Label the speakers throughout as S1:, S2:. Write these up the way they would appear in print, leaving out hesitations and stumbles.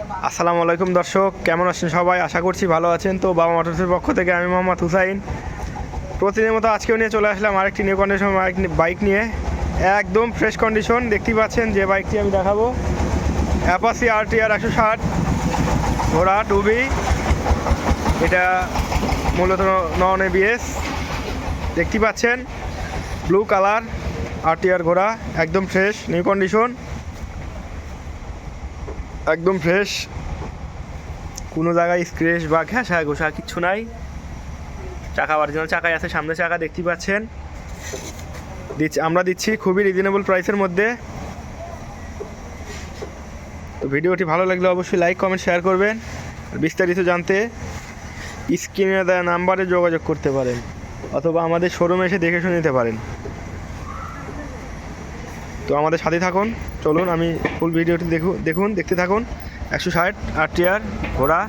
S1: আসসালামু আলাইকুম দর্শক, কেমন আছেন সবাই? আশা করছি ভালো আছেন। তো বাবা মোটরসের পক্ষ থেকে আমি মোহাম্মদ হুসাইন প্রতিদিনের মতো আজকেও নিয়ে চলে আসলাম আরেকটি নিউ কন্ডিশন বাইক নিয়ে। একদম ফ্রেশ কন্ডিশন দেখতেই পাচ্ছেন যে বাইকটি আমি দেখাবো, অ্যাপাচি RTR 160 ঘোড়া 2B। এটা মূলত নন ABS, দেখতেই পাচ্ছেন ব্লু কালার RTR ঘোড়া, একদম ফ্রেশ নিউ কন্ডিশন, একদম ফ্রেশ, কোনো জায়গায় স্ক্র্যাচ বা ঘেঁষা ঘোষা কিচ্ছু নাই। চাকা অরিজিনাল চাকাই আছে, সামনে চাকা দেখতেই পাচ্ছেন। আমরা দিচ্ছি খুবই রিজনেবল প্রাইসের মধ্যে। তো ভিডিওটি ভালো লাগলে অবশ্যই লাইক কমেন্ট শেয়ার করবেন। বিস্তারিত জানতে স্ক্রিনে দেওয়া নাম্বারে যোগাযোগ করতে পারেন অথবা আমাদের শোরুমে এসে দেখে শুনে নিতে পারেন। তো আমাদের সাথে থাকুন, চলুন আমি ফুল ভিডিওটি দেখতে থাকুন। 160 RTR ঘোড়া,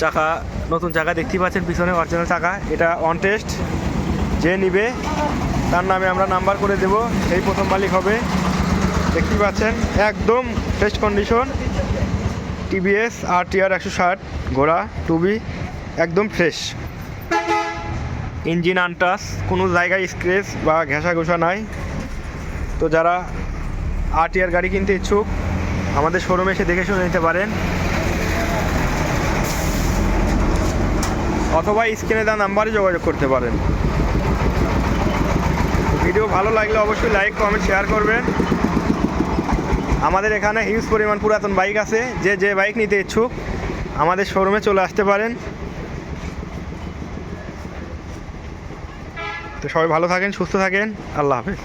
S1: চাকা নতুন চাকা দেখতেই পাচ্ছেন, পিছনে অরিজিনাল চাকা। এটা অন টেস্ট, যে নিবে তার নামে আমরা নাম্বার করে দেব, সেই প্রথম মালিক হবে। দেখতেই পাচ্ছেন একদম ফ্রেশ কন্ডিশন TVS RTR 160 ঘোড়া 2B, একদম ফ্রেশ, ইঞ্জিন আনটাচ, কোনো জায়গায় স্ক্র্যাচ বা ঘেঁষা ঘোষা নাই। তো যারা RTR গাড়ি কিনতে ইচ্ছুক আমাদের শোরুমে এসে দেখে শুনে নিতে পারেন অথবা স্ক্রিনে দেওয়া নাম্বারে যোগাযোগ করতে পারেন। ভিডিও ভালো লাগলে অবশ্যই লাইক কমেন্ট শেয়ার করবেন। আমাদের এখানে হিউজ পরিমাণ পুরাতন বাইক আছে, যে বাইক নিতে ইচ্ছুক আমাদের শোরুমে চলে আসতে পারেন। তো সবাই ভালো থাকেন, সুস্থ থাকেন, আল্লাহ হাফেজ।